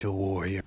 to warrior.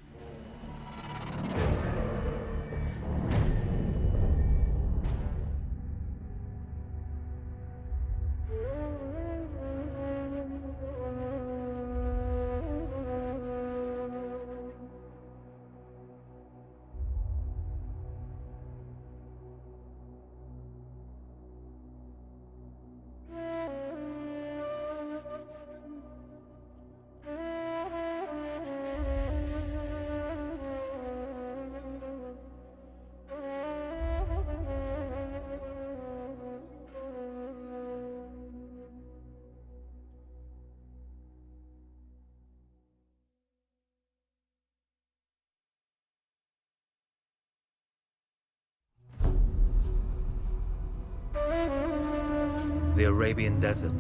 The Arabian Desert,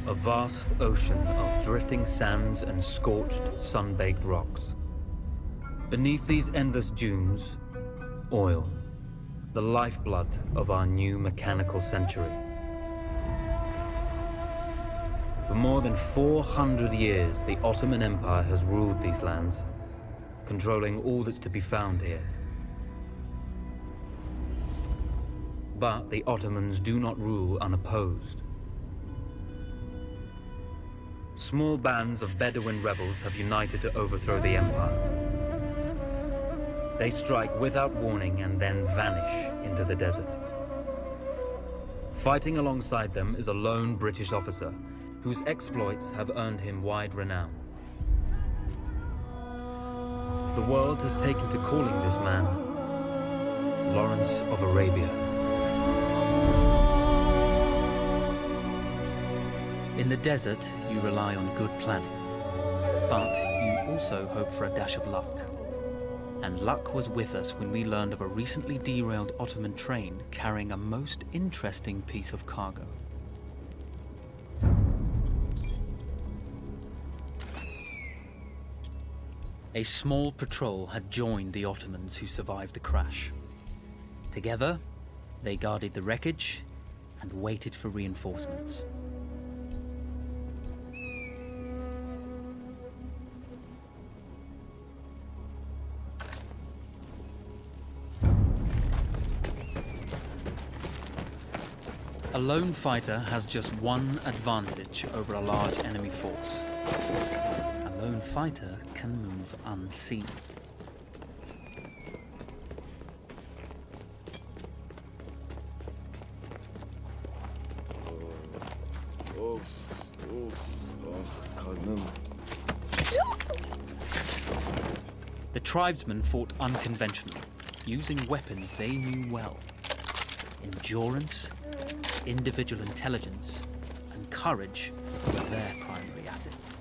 a vast ocean of drifting sands and scorched, sun-baked rocks. Beneath these endless dunes, oil, the lifeblood of our new mechanical century. For more than 400 years, the Ottoman Empire has ruled these lands, controlling all that's to be found here. But the Ottomans do not rule unopposed. Small bands of Bedouin rebels have united to overthrow the empire. They strike without warning and then vanish into the desert. Fighting alongside them is a lone British officer whose exploits have earned him wide renown. The world has taken to calling this man Lawrence of Arabia. In the desert, you rely on good planning, but you also hope for a dash of luck. And luck was with us when we learned of a recently derailed Ottoman train carrying a most interesting piece of cargo. A small patrol had joined the Ottomans who survived the crash. Together, they guarded the wreckage and waited for reinforcements. A lone fighter has just one advantage over a large enemy force. A lone fighter can move unseen. Karnım. The tribesmen fought unconventionally, using weapons they knew well. Endurance, individual intelligence, and courage were their primary assets.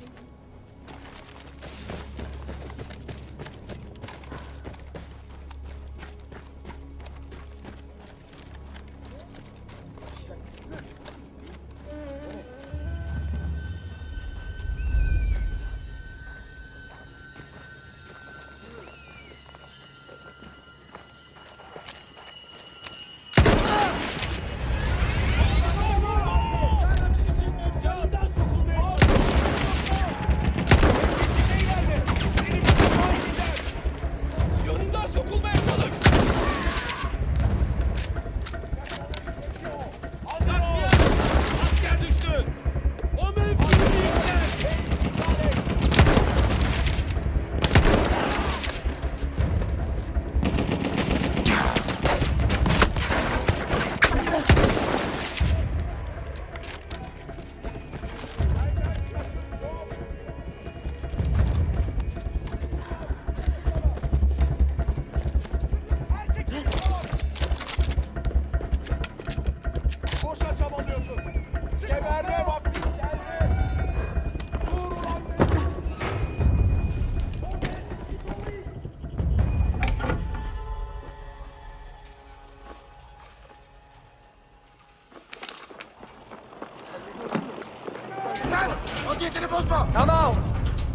Tamam.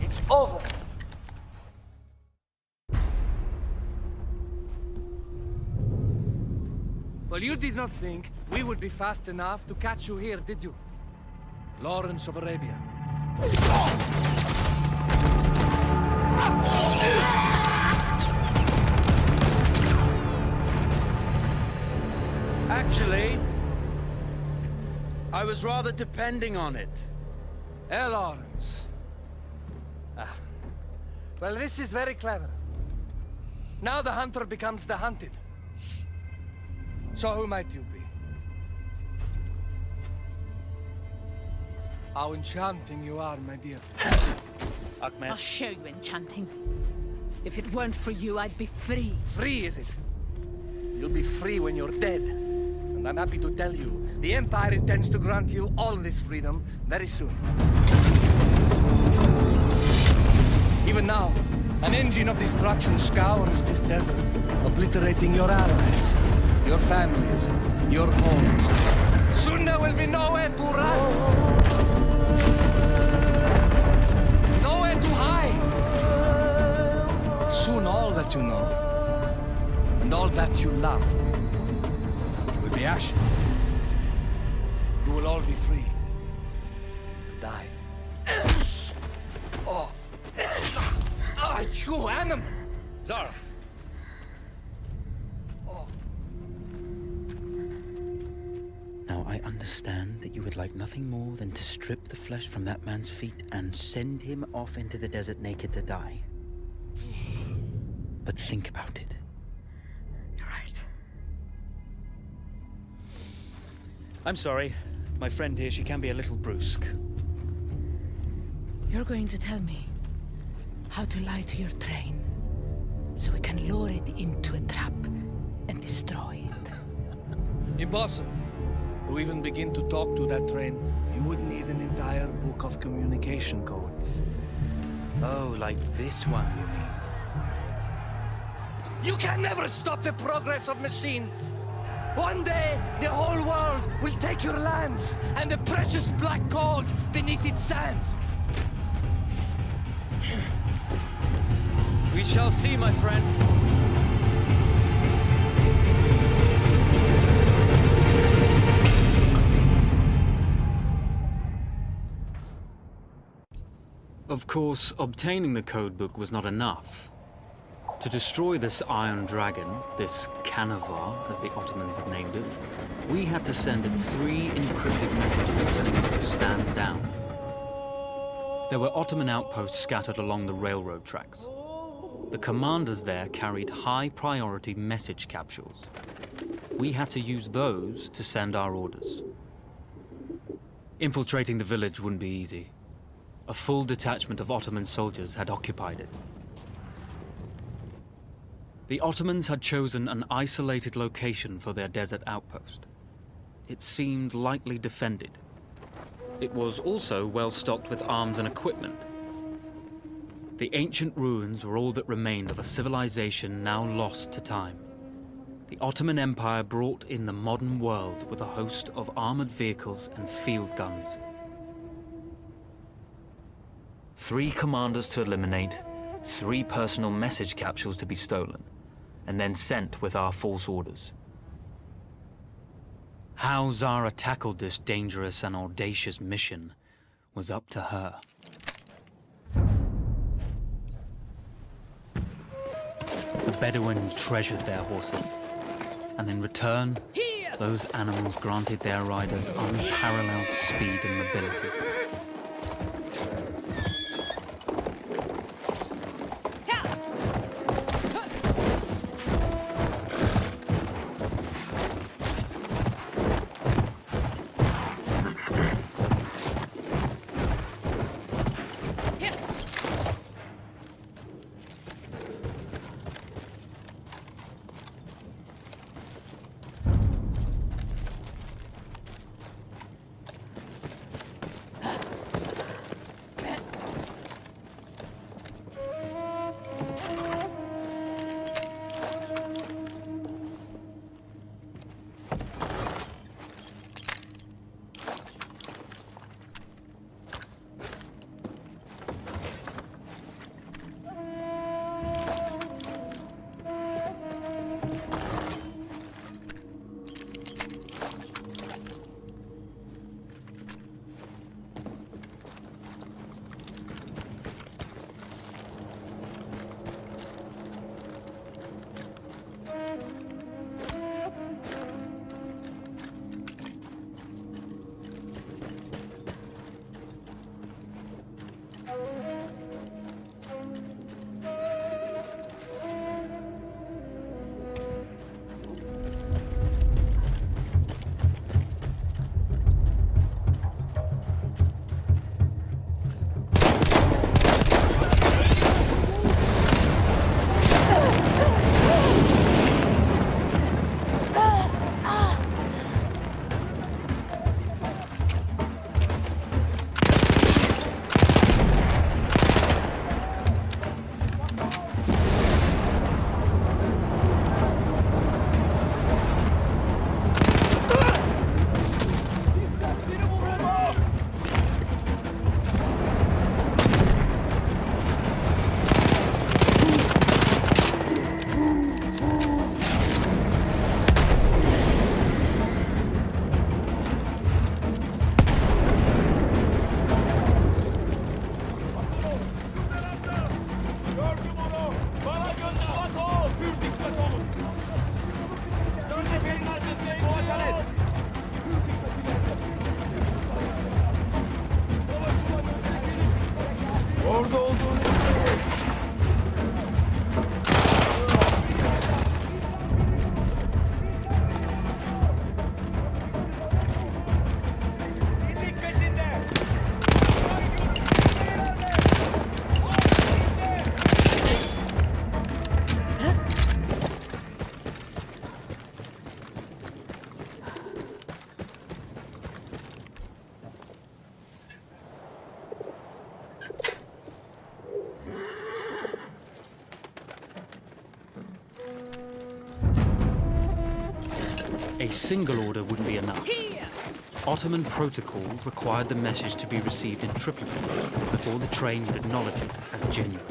It's over. Well, you did not think we would be fast enough to catch you here, did you? Lawrence of Arabia. I was rather depending on it. Lawrence. Well, this is very clever. Now the hunter becomes the hunted. So who might you be? How enchanting you are, my dear. Ahmed. I'll show you enchanting. If it weren't for you, I'd be free. Free, is it? You'll be free when you're dead. And I'm happy to tell you, the Empire intends to grant you all this freedom very soon. Even now, an engine of destruction scours this desert, obliterating your allies, your families, your homes. Soon there will be nowhere to run. Nowhere to hide. Soon all that you know, and all that you love, will be ashes. You will all be free to die. Oh, you animal! Zara. Now, I understand that you would like nothing more than to strip the flesh from that man's feet and send him off into the desert naked to die. But think about it. You're right. I'm sorry. My friend here, she can be a little brusque. You're going to tell me how to lie to your train, so we can lure it into a trap and destroy it. Impossible. To even begin to talk to that train, you would need an entire book of communication codes. Oh, like this one, you mean? You can never stop the progress of machines. One day, the whole world will take your lands and the precious black gold beneath its sands. We shall see, my friend. Of course, obtaining the codebook was not enough. To destroy this Iron Dragon, this Canavar, as the Ottomans have named it, we had to send it 3 encrypted messages telling it to stand down. There were Ottoman outposts scattered along the railroad tracks. The commanders there carried high-priority message capsules. We had to use those to send our orders. Infiltrating the village wouldn't be easy. A full detachment of Ottoman soldiers had occupied it. The Ottomans had chosen an isolated location for their desert outpost. It seemed lightly defended. It was also well stocked with arms and equipment. The ancient ruins were all that remained of a civilization now lost to time. The Ottoman Empire brought in the modern world with a host of armored vehicles and field guns. 3 commanders to eliminate, 3 personal message capsules to be stolen, and then sent with our false orders. How Zara tackled this dangerous and audacious mission was up to her. The Bedouins treasured their horses, and in return, those animals granted their riders unparalleled speed and mobility. A single order wouldn't be enough. Ottoman protocol required the message to be received in triplicate before the train would acknowledge it as genuine.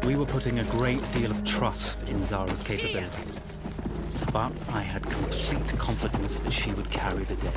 We were putting a great deal of trust in Zara's capabilities, but I had complete confidence that she would carry the day.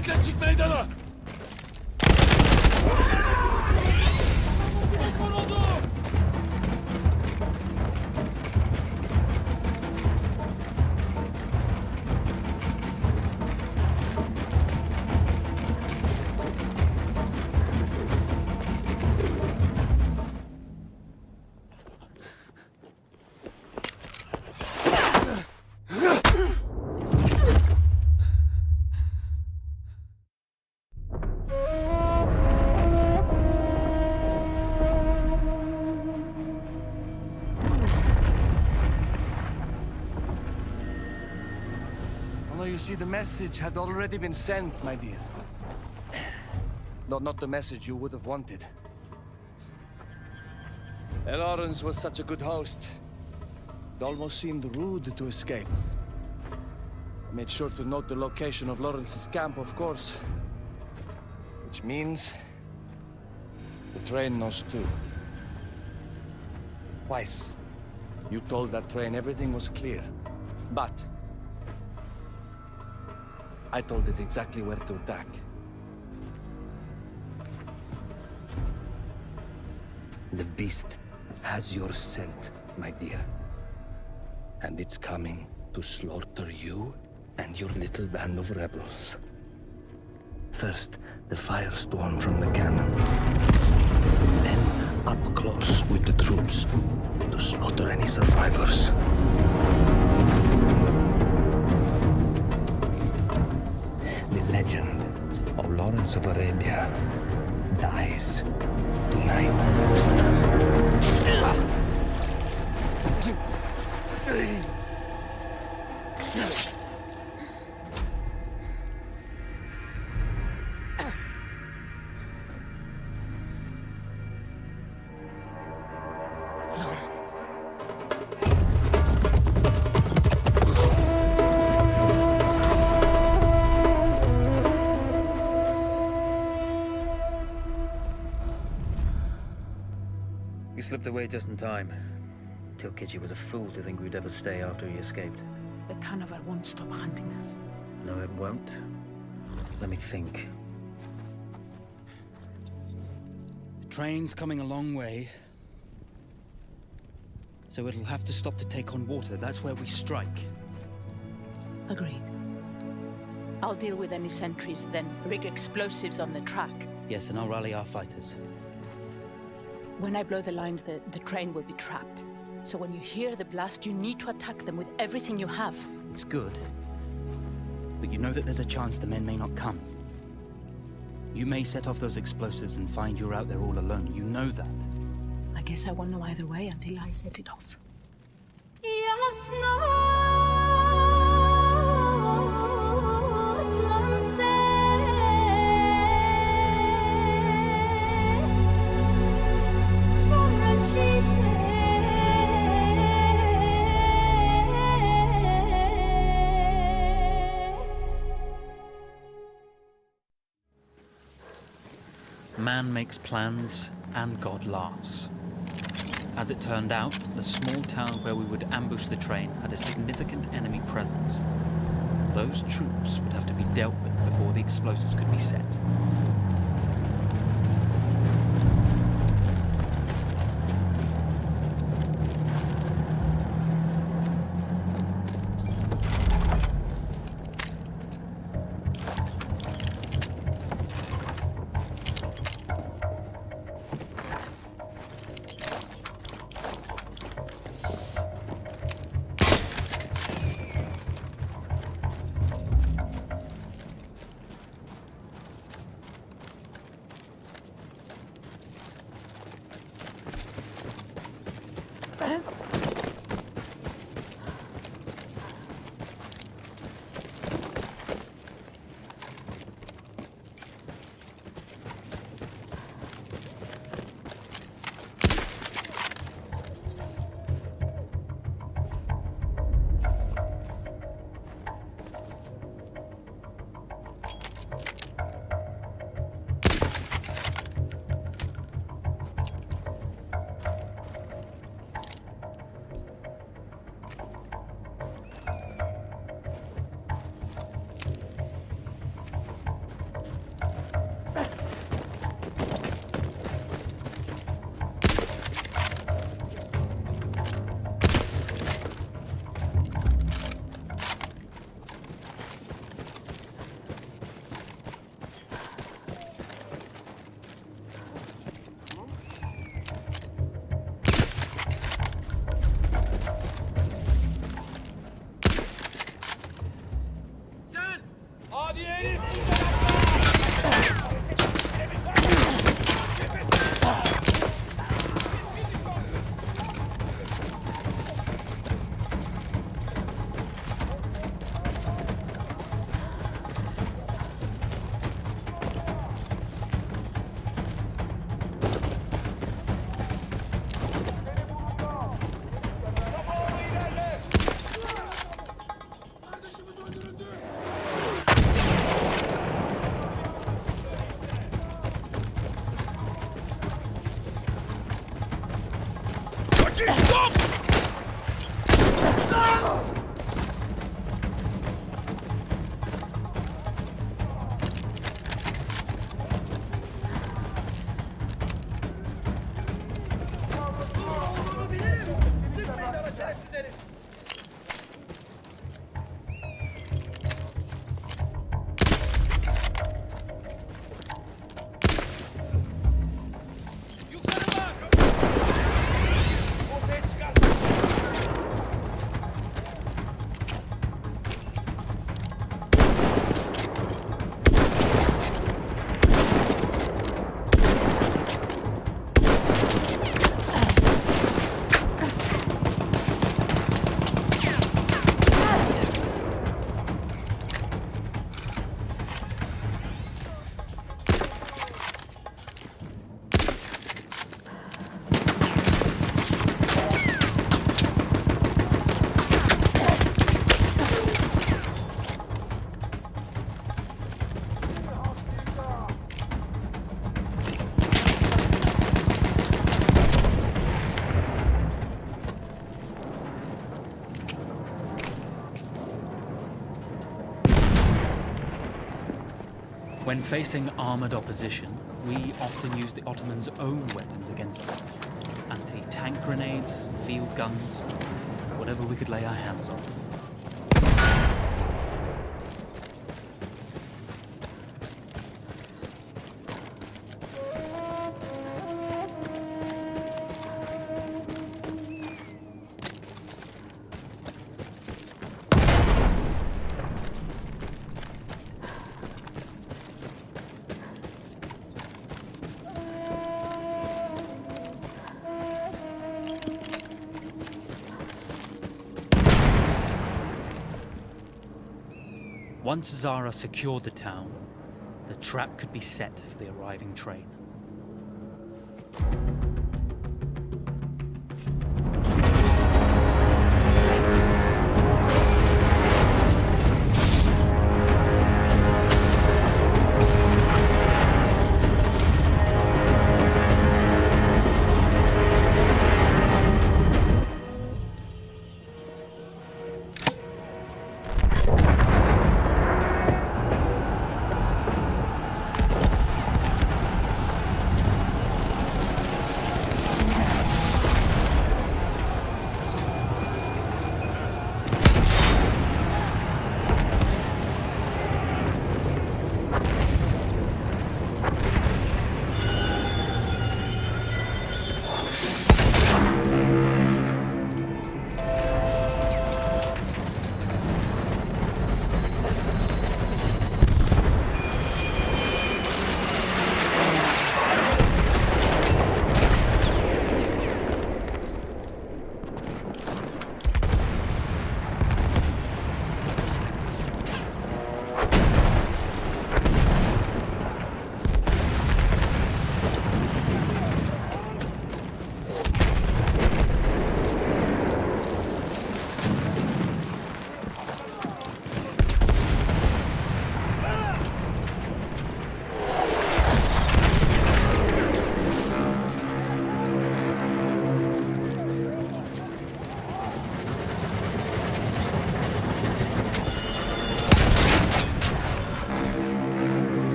Birlikte çık meydana! Although you see, the message had already been sent, my dear. Not the message you would have wanted. Lawrence was such a good host. It almost seemed rude to escape. I made sure to note the location of Lawrence's camp, of course. Which means the train knows too. Twice, you told that train everything was clear. But I told it exactly where to attack. The beast has your scent, my dear. And it's coming to slaughter you and your little band of rebels. First, the firestorm from the cannon. Then, up close with the troops to slaughter any survivors. The legend of Lawrence of Arabia dies tonight. You slipped away just in time. Tilkitchi was a fool to think we'd ever stay after he escaped. The carnival won't stop hunting us. No, it won't. Let me think. The train's coming a long way. So it'll have to stop to take on water. That's where we strike. Agreed. I'll deal with any sentries, then rig explosives on the track. Yes, and I'll rally our fighters. When I blow the lines, the train will be trapped. So when you hear the blast, you need to attack them with everything you have. It's good. But you know that there's a chance the men may not come. You may set off those explosives and find you're out there all alone. You know that. I guess I won't know either way until I set it off. Man makes plans, and God laughs. As it turned out, the small town where we would ambush the train had a significant enemy presence. Those troops would have to be dealt with before the explosives could be set. When facing armoured opposition, we often use the Ottomans' own weapons against them. Anti-tank grenades, field guns, whatever we could lay our hands on. Once Zara secured the town, the trap could be set for the arriving train.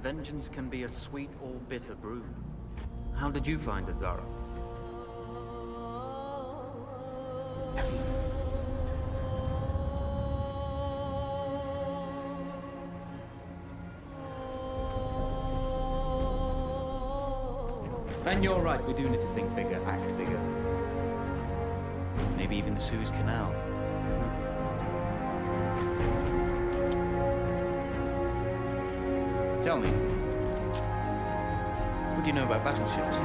Vengeance can be a sweet or bitter brew. How did you find it, Zara? And you're right, we do need to think bigger, act bigger. Maybe even the Suez Canal. Tell me, what do you know about battleships?